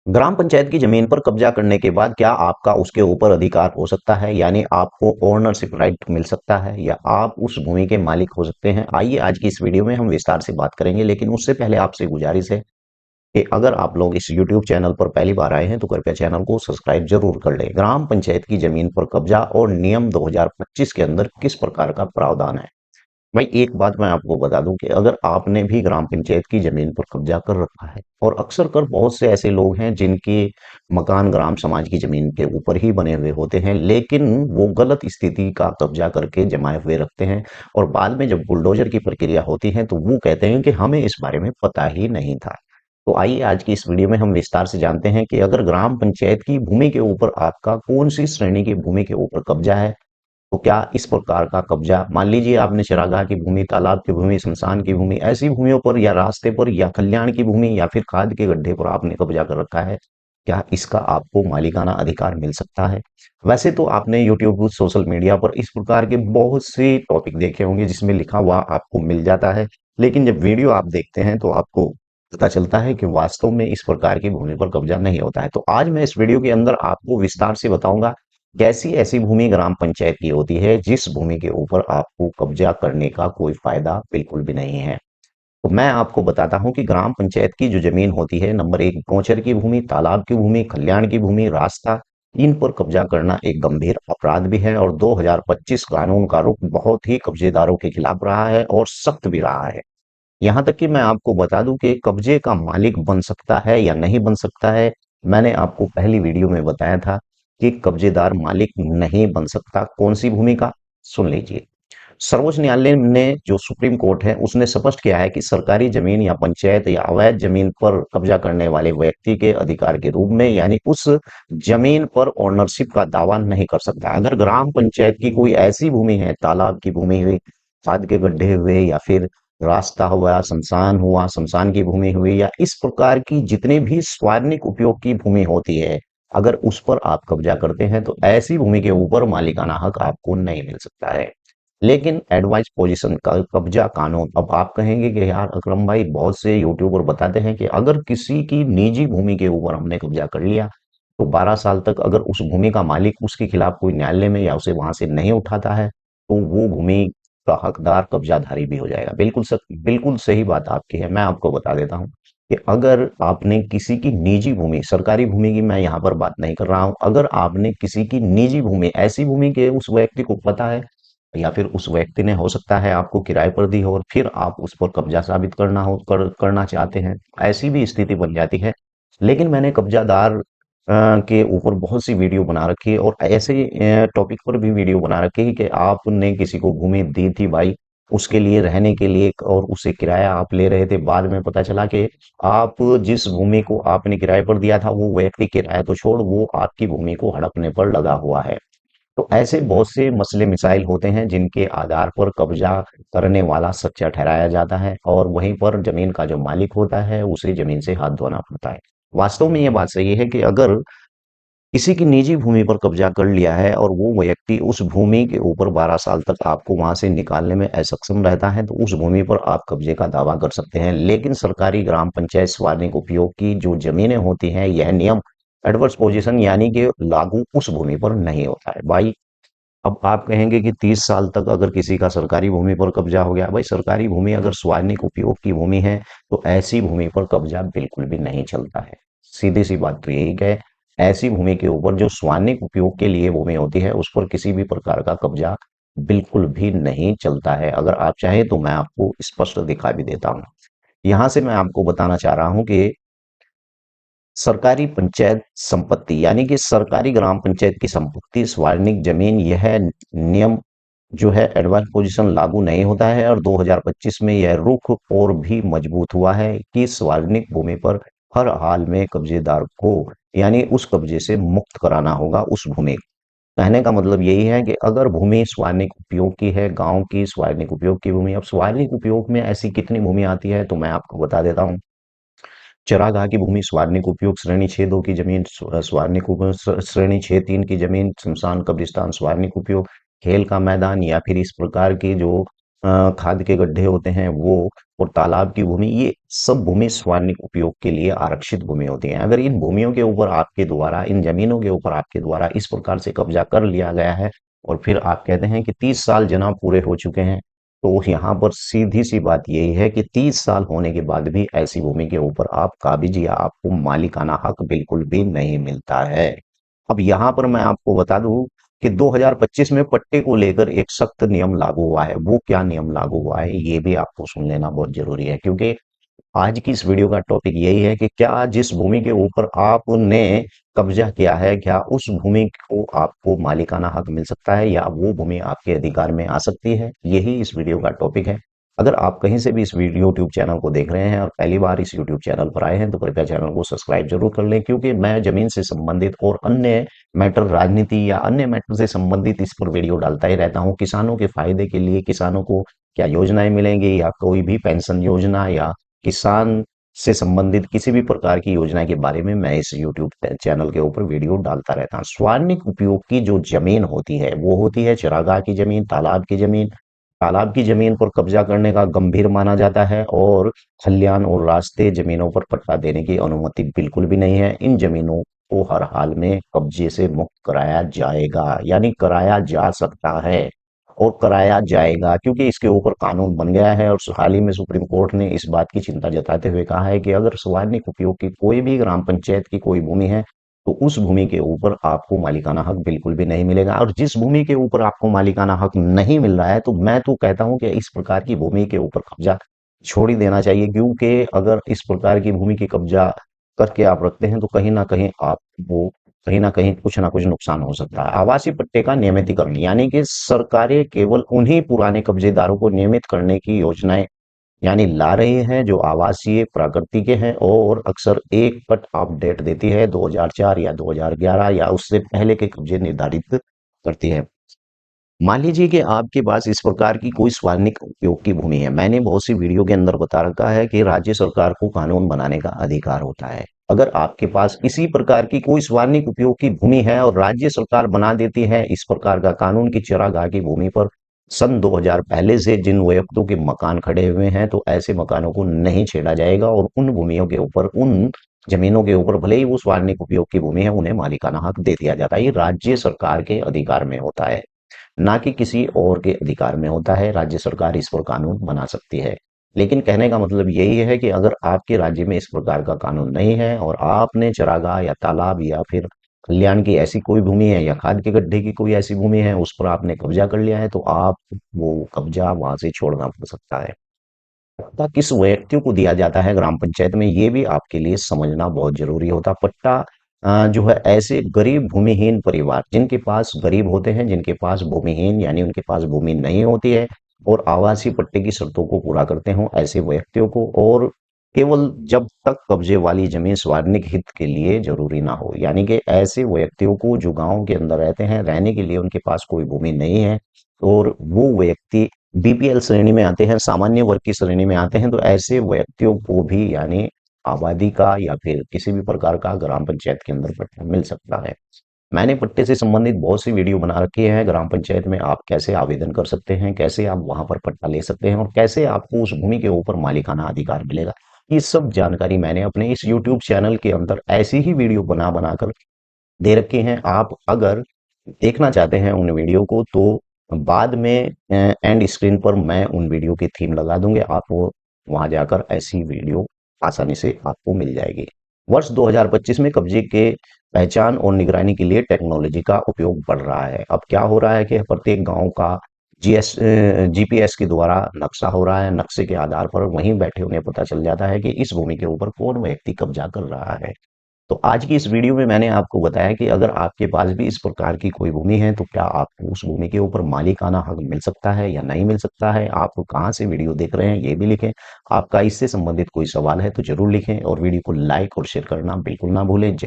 ग्राम पंचायत की जमीन पर कब्जा करने के बाद क्या आपका उसके ऊपर अधिकार हो सकता है, यानी आपको ओनरशिप राइट मिल सकता है या आप उस भूमि के मालिक हो सकते हैं। आइए आज की इस वीडियो में हम विस्तार से बात करेंगे, लेकिन उससे पहले आपसे गुजारिश है कि अगर आप लोग इस YouTube चैनल पर पहली बार आए हैं तो कृपया चैनल को सब्सक्राइब जरूर कर लें। ग्राम पंचायत की जमीन पर कब्जा और नियम 2025 के अंदर किस प्रकार का प्रावधान है। भाई एक बात मैं आपको बता दूं कि अगर आपने भी ग्राम पंचायत की जमीन पर कब्जा कर रखा है, और अक्सर कर बहुत से ऐसे लोग हैं जिनके मकान ग्राम समाज की जमीन के ऊपर ही बने हुए होते हैं, लेकिन वो गलत स्थिति का कब्जा करके जमाए हुए रखते हैं, और बाद में जब बुलडोजर की प्रक्रिया होती है तो वो कहते हैं कि हमें इस बारे में पता ही नहीं था। तो आइए आज की इस वीडियो में हम विस्तार से जानते हैं कि अगर ग्राम पंचायत की भूमि के ऊपर आपका कौन सी श्रेणी की भूमि के ऊपर कब्जा है, तो क्या इस प्रकार का कब्जा, मान लीजिए आपने चरागाह की भूमि, तालाब की भूमि, शमशान की भूमि, ऐसी भूमियों पर या रास्ते पर या कल्याण की भूमि या फिर खाद के गड्ढे पर आपने कब्जा कर रखा है, क्या इसका आपको मालिकाना अधिकार मिल सकता है। वैसे तो आपने यूट्यूब, सोशल मीडिया पर इस प्रकार के बहुत से टॉपिक देखे होंगे जिसमें लिखा हुआ आपको मिल जाता है, लेकिन जब वीडियो आप देखते हैं तो आपको पता चलता है कि वास्तव में इस प्रकार की भूमि पर कब्जा नहीं होता है। तो आज मैं इस वीडियो के अंदर आपको विस्तार से बताऊंगा कैसी ऐसी भूमि ग्राम पंचायत की होती है जिस भूमि के ऊपर आपको कब्जा करने का कोई फायदा बिल्कुल भी नहीं है। तो मैं आपको बताता हूं कि ग्राम पंचायत की जो जमीन होती है, नंबर एक, गौचर की भूमि, तालाब की भूमि, कल्याण की भूमि, रास्ता, इन पर कब्जा करना एक गंभीर अपराध भी है, और 2025 कानून का रुख बहुत ही कब्जेदारों के खिलाफ रहा है और सख्त भी रहा है। यहां तक कि मैं आपको बता दूं कि कब्जे का मालिक बन सकता है या नहीं बन सकता है। मैंने आपको पहली वीडियो में बताया था कि कब्जेदार मालिक नहीं बन सकता। कौन सी भूमि का, सुन लीजिए। सर्वोच्च न्यायालय ने, जो सुप्रीम कोर्ट है, उसने स्पष्ट किया है कि सरकारी जमीन या पंचायत या अवैध जमीन पर कब्जा करने वाले व्यक्ति के अधिकार के रूप में, यानी उस जमीन पर ओनरशिप का दावा नहीं कर सकता। अगर ग्राम पंचायत की कोई ऐसी भूमि है, तालाब की भूमि हुई, खाद के गड्ढे हुए, या फिर रास्ता हुआ, शमशान की भूमि हुई, या इस प्रकार की जितने भी सार्वजनिक उपयोग की भूमि होती है, अगर उस पर आप कब्जा करते हैं तो ऐसी भूमि के ऊपर मालिकाना हक आपको नहीं मिल सकता है। लेकिन एडवाइस पोजीशन का कब्जा कानून, अब आप कहेंगे कि यार अकरम भाई, बहुत से यूट्यूबर बताते हैं कि अगर किसी की निजी भूमि के ऊपर हमने कब्जा कर लिया तो 12 साल तक अगर उस भूमि का मालिक उसके खिलाफ कोई न्यायालय में या उसे वहां से नहीं उठाता है तो वो भूमि का हकदार कब्जाधारी भी हो जाएगा। बिल्कुल सही बात आपकी है। मैं आपको बता देता हूँ कि अगर आपने किसी की निजी भूमि, सरकारी भूमि की मैं यहाँ पर बात नहीं कर रहा हूँ, अगर आपने किसी की निजी भूमि, ऐसी भूमि के उस व्यक्ति को पता है या फिर उस व्यक्ति ने, हो सकता है, आपको किराए पर दी हो और फिर आप उस पर कब्जा साबित करना चाहते हैं, ऐसी भी स्थिति बन जाती है। लेकिन मैंने कब्जादार के ऊपर बहुत सी वीडियो बना रखी है, और ऐसे टॉपिक पर भी वीडियो बना रखी है कि आपने किसी को भूमि दी थी भाई, उसके लिए रहने के लिए, और उसे किराया आप ले रहे थे, बाद में पता चला कि आप जिस भूमि को आपने किराए पर दिया था वो व्यक्ति किराया तो छोड़, वो आपकी भूमि को हड़पने पर लगा हुआ है। तो ऐसे बहुत से मसले मिसाइल होते हैं जिनके आधार पर कब्जा करने वाला सच्चा ठहराया जाता है, और वहीं पर जमीन का जो मालिक होता है उसे जमीन से हाथ धोना पड़ता है। वास्तव में ये बात सही है कि अगर किसी की निजी भूमि पर कब्जा कर लिया है और वो व्यक्ति उस भूमि के ऊपर 12 साल तक आपको वहां से निकालने में असक्षम रहता है, तो उस भूमि पर आप कब्जे का दावा कर सकते हैं। लेकिन सरकारी ग्राम पंचायत सार्वजनिक उपयोग की जो जमीनें होती हैं, यह नियम एडवर्स पोजीशन यानी कि लागू उस भूमि पर नहीं होता है भाई। अब आप कहेंगे कि 30 साल तक अगर किसी का सरकारी भूमि पर कब्जा हो गया, भाई सरकारी भूमि अगर सार्वजनिक उपयोग की भूमि है तो ऐसी भूमि पर कब्जा बिल्कुल भी नहीं चलता है। सीधी सी बात तो यही है, ऐसी भूमि के ऊपर जो सार्वजनिक उपयोग के लिए भूमि होती है उस पर किसी भी प्रकार का कब्जा बिल्कुल भी नहीं चलता है। अगर आप चाहें तो मैं आपको स्पष्ट दिखा भी देता हूँ। यहां से मैं आपको बताना चाह रहा हूं कि सरकारी पंचायत संपत्ति, यानी कि सरकारी ग्राम पंचायत की संपत्ति, सार्वजनिक जमीन, यह नियम जो है एडवांस पोजीशन लागू नहीं होता है, और 2025 में यह रुख और भी मजबूत हुआ है कि सार्वजनिक भूमि पर हर हाल में कब्जेदार को, यानी उस कब्जे से मुक्त कराना होगा उस भूमि को। कहने का मतलब यही है कि अगर भूमि सार्वजनिक उपयोग की है, गांव की सार्वजनिक उपयोग की भूमि, अब सार्वजनिक उपयोग में ऐसी कितनी भूमि आती है तो मैं आपको बता देता हूँ। चरागाह की भूमि सार्वजनिक उपयोग श्रेणी 6-2 की जमीन, सार्वजनिक उपयोग श्रेणी 6-3 की जमीन, शमशान कब्रिस्तान सार्वजनिक उपयोग, खेल का मैदान, या फिर इस प्रकार की जो खाद के गड्ढे होते हैं वो, और तालाब की भूमि, ये सब भूमि सार्वजनिक उपयोग के लिए आरक्षित भूमि होती है। अगर इन भूमियों के ऊपर आपके द्वारा, इन जमीनों के ऊपर आपके द्वारा इस प्रकार से कब्जा कर लिया गया है और फिर आप कहते हैं कि 30 साल जनाब पूरे हो चुके हैं, तो यहाँ पर सीधी सी बात यही है कि 30 साल होने के बाद भी ऐसी भूमि के ऊपर आप काबिज या आपको मालिकाना हक बिल्कुल भी नहीं मिलता है। अब यहाँ पर मैं आपको बता दूं कि 2025 में पट्टे को लेकर एक सख्त नियम लागू हुआ है। वो क्या नियम लागू हुआ है ये भी आपको सुन लेना बहुत जरूरी है, क्योंकि आज की इस वीडियो का टॉपिक यही है कि क्या जिस भूमि के ऊपर आपने कब्जा किया है, क्या उस भूमि को आपको मालिकाना हक मिल सकता है या वो भूमि आपके अधिकार में आ सकती है। यही इस वीडियो का टॉपिक है। अगर आप कहीं से भी इस वीडियो यूट्यूब चैनल को देख रहे हैं और पहली बार इस यूट्यूब चैनल पर आए हैं तो कृपया चैनल को सब्सक्राइब जरूर कर लें, क्योंकि मैं जमीन से संबंधित और अन्य मैटर, राजनीति या अन्य मैटर से संबंधित इस पर वीडियो डालता ही रहता हूँ। किसानों के फायदे के लिए, किसानों को क्या योजनाएं मिलेंगी या कोई भी पेंशन योजना या किसान से संबंधित किसी भी प्रकार की योजना के बारे में मैं इस यूट्यूब चैनल के ऊपर वीडियो डालता रहता हूँ। सार्वजनिक उपयोग की जो जमीन होती है वो होती है चरागाह की जमीन, तालाब की जमीन। तालाब की जमीन पर कब्जा करने का गंभीर माना जाता है और खलियान और रास्ते जमीनों पर पट्टा देने की अनुमति बिल्कुल भी नहीं है। इन जमीनों को हर हाल में कब्जे से मुक्त कराया जाएगा, यानी कराया जा सकता है और कराया जाएगा, क्योंकि इसके ऊपर कानून बन गया है। और हाल ही में सुप्रीम कोर्ट ने इस बात की चिंता जताते हुए कहा है कि अगर सार्वजनिक उपयोग की कोई भी ग्राम पंचायत की कोई भूमि है तो उस भूमि के ऊपर आपको मालिकाना हक बिल्कुल भी नहीं मिलेगा। और जिस भूमि के ऊपर आपको मालिकाना हक नहीं मिल रहा है तो मैं तो कहता हूं कि इस प्रकार की भूमि के ऊपर कब्जा छोड़ ही देना चाहिए, क्योंकि अगर इस प्रकार की भूमि की कब्जा करके आप रखते हैं तो कहीं ना कहीं आप वो कहीं ना कुछ नुकसान हो सकता है। आवासीय पट्टे का नियमितीकरण, यानी कि सरकारें केवल उन्हीं पुराने कब्जेदारों को नियमित करने की योजनाएं यानी ला रही हैं जो आवासीय प्रकृति के हैं और अक्सर एक पट अपडेट देती है 2004 या 2011 या उससे पहले के कब्जे निर्धारित करती है। मान लीजिए कि आपके पास इस प्रकार की कोई सार्वजनिक उपयोग की भूमि है। मैंने बहुत सी वीडियो के अंदर बता रखा है कि राज्य सरकार को कानून बनाने का अधिकार होता है। अगर आपके पास इसी प्रकार की कोई सार्वजनिक उपयोग की भूमि है और राज्य सरकार बना देती है इस प्रकार का कानून की चरागाह की भूमि पर सन 2000 पहले से जिन व्यक्तियों के मकान खड़े हुए हैं, तो ऐसे मकानों को नहीं छेड़ा जाएगा और उन भूमियों के ऊपर, उन जमीनों के ऊपर, भले ही वो सार्वजनिक उपयोग की भूमि है, उन्हें मालिकाना हक दे दिया जाता है। ये राज्य सरकार के अधिकार में होता है, ना कि किसी और के अधिकार में होता है। राज्य सरकार इस पर कानून बना सकती है। लेकिन कहने का मतलब यही है कि अगर आपके राज्य में इस प्रकार का कानून नहीं है और आपने चरागाह या तालाब या फिर कल्याण की ऐसी कोई भूमि है या खाद के गड्ढे की कोई ऐसी भूमि है उस पर आपने कब्जा कर लिया है, तो आप वो कब्जा वहां से छोड़ना पड़ सकता है। पट्टा किस व्यक्तियों को दिया जाता है ग्राम पंचायत में, ये भी आपके लिए समझना बहुत जरूरी होता है। पट्टा जो है ऐसे गरीब भूमिहीन परिवार, जिनके पास गरीब होते हैं, जिनके पास भूमिहीन यानी उनके पास भूमि नहीं होती है और आवासीय पट्टे की शर्तों को पूरा करते हो, ऐसे व्यक्तियों को, और केवल जब तक कब्जे वाली जमीन सार्वजनिक हित के लिए जरूरी ना हो, यानी कि ऐसे व्यक्तियों को जो गांव के अंदर रहते हैं, रहने के लिए उनके पास कोई भूमि नहीं है और वो व्यक्ति बीपीएल श्रेणी में आते हैं, सामान्य वर्ग की श्रेणी में आते हैं, तो ऐसे व्यक्तियों को भी यानी आबादी का या फिर किसी भी प्रकार का ग्राम पंचायत के अंदर पट्टा मिल सकता है। मैंने पट्टे से संबंधित बहुत सी वीडियो बना रखी है। ग्राम पंचायत में आप कैसे आवेदन कर सकते हैं, कैसे आप वहां पर पट्टा ले सकते हैं और कैसे आपको उस भूमि के ऊपर मालिकाना अधिकार मिलेगा, ये सब जानकारी मैंने अपने इस यूट्यूब चैनल के अंदर ऐसी ही वीडियो बना बनाकर दे रखे हैं। आप अगर देखना चाहते हैं उन वीडियो को तो बाद में एंड स्क्रीन पर मैं उन वीडियो की थीम लगा दूंगे, आप वो वहां जाकर ऐसी वीडियो आसानी से आपको मिल जाएगी। वर्ष 2025 में कब्जे के पहचान और निगरानी के लिए टेक्नोलॉजी का उपयोग बढ़ रहा है। अब क्या हो रहा है कि प्रत्येक गांव का जीपीएस के द्वारा नक्शा हो रहा है। नक्शे के आधार पर वहीं बैठे उन्हें पता चल जाता है कि इस भूमि के ऊपर कौन व्यक्ति कब्जा कर रहा है। तो आज की इस वीडियो में मैंने आपको बताया कि अगर आपके पास भी इस प्रकार की कोई भूमि है तो क्या आपको उस भूमि के ऊपर मालिकाना हक मिल सकता है या नहीं मिल सकता है। आप कहाँ से वीडियो देख रहे हैं ये भी लिखें। आपका इससे संबंधित कोई सवाल है तो जरूर लिखें और वीडियो को लाइक और शेयर करना बिल्कुल ना भूलें। जय